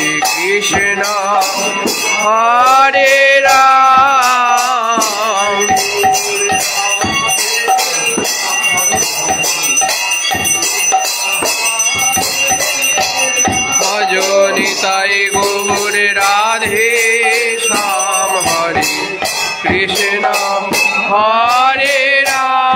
Krishna Hare Ram Bhajo Nitai Gaur Radhe Shyam Hare Krishna Hare Ram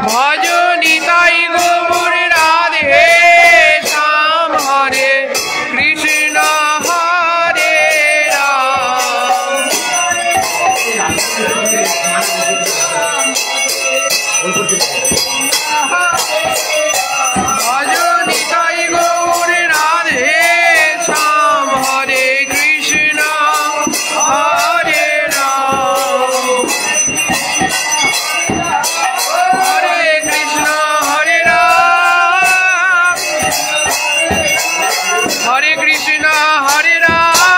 Bhajo Nitai Gaur Radhe Shyam Hare Krishna Hare Ram Bhajo Nitai Gaur Radhe Shyam Hare Krishna Hare Ram Hare Krishna Hare Ram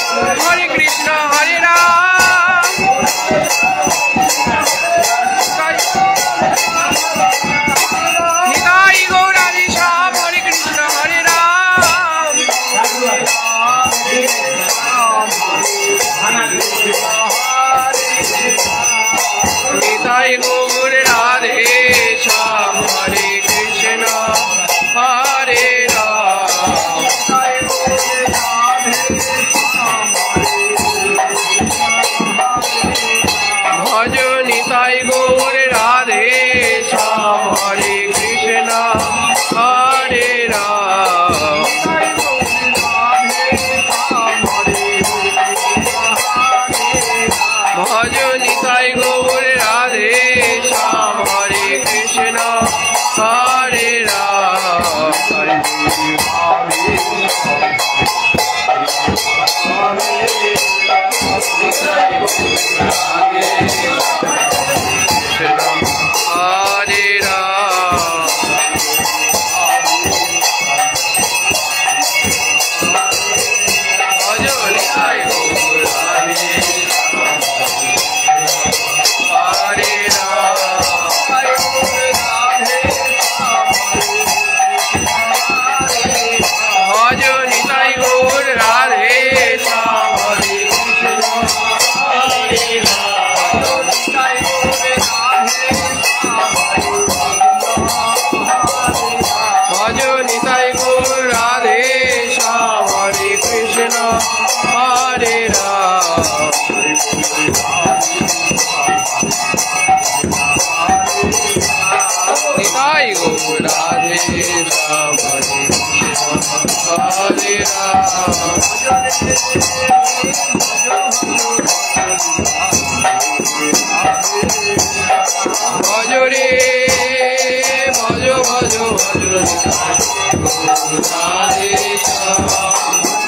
Hare Krishna Hare Ram Nitai Gaur Radhe Shyam Hare Krishna Hare Ram Hare Krishna Hare Ram Nitai Gaur Radhe Shyam Hare Krishna Hare Ram Nitai Gaur Radhe Shyam Hare Krishna Hare Ram Bhajo Nitai Gaur Radhe Shyam Hare Krishna Hare Ram Bhajo Nitai Gaur Radhe Shyam Hare Krishna Hare Ram Hare Ram Bhajo Nitai Gaur Radhe Hare Bhajo Nitai Gaur Radhe Shyam Hare Bhajo Nitai Gaur Radhe Shyam Hare Krishna Hare Ram Nitai Gaur Radhe Shyam Hare Krishna Hare Ram Bhajo re Bhajo Bhajo Bhajo Radhe Shyam Hare Ram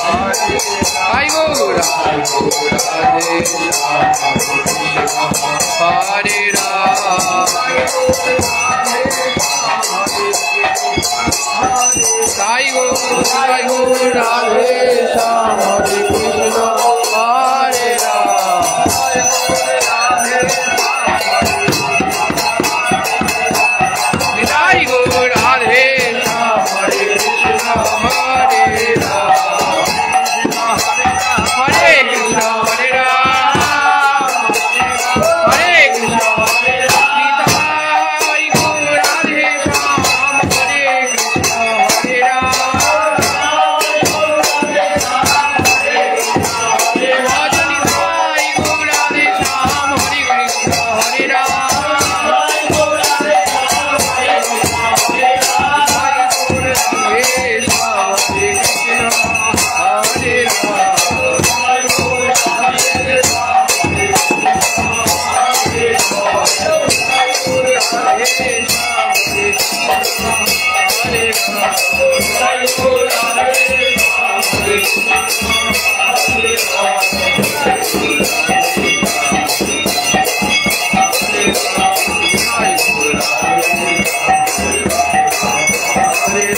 Sai Gaura Radhe Hare Ram Sai Gaura Radhe Shyam Hare Krishna Hare Ram Sai Gaura Radhe Shyam Hare Krishna Hare Ram Hare Krishna Hare Ram Hare Krishna Hare Ram Sai Gaura Radhe Shyam Hare Krishna Hare Ram Bhajani Sai Gaura Radhe Shyam Hare Krishna Hare Ram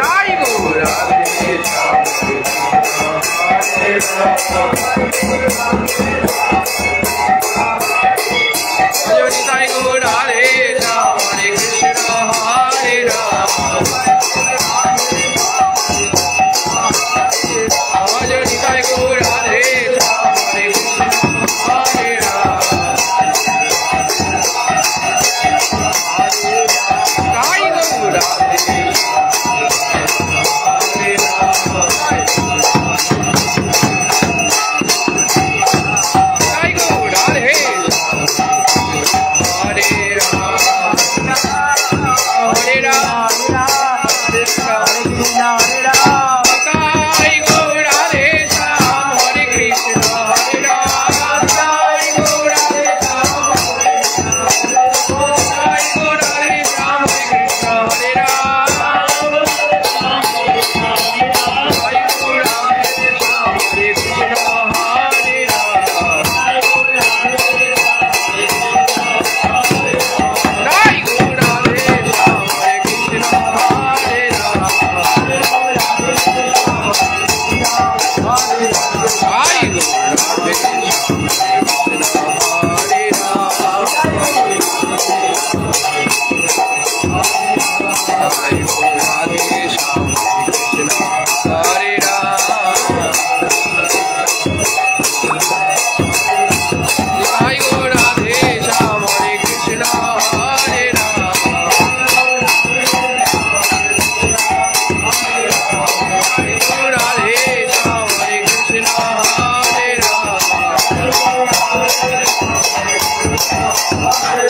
Sai Gaura Radhe Shyam Hare Krishna Hare Ram Bhajani Sai Gaura Radhe Shyam Hare Krishna Hare Ram Sai Gaura Radhe Hare Ram Sai Gaura Radhe Hare Ram Krishna Hare Ram Sai Gaura Radhe Shyam Hare Krishna Hare Ram Sai Gaura Radhe Shyam Sai Gaura Radhe Shyam Hare Krishna Hare Ram Sai Gaura Radhe Shyam Hare Krishna Hare Ram Sai Gaura Radhe Shyam Hare Krishna Hare Ram Hare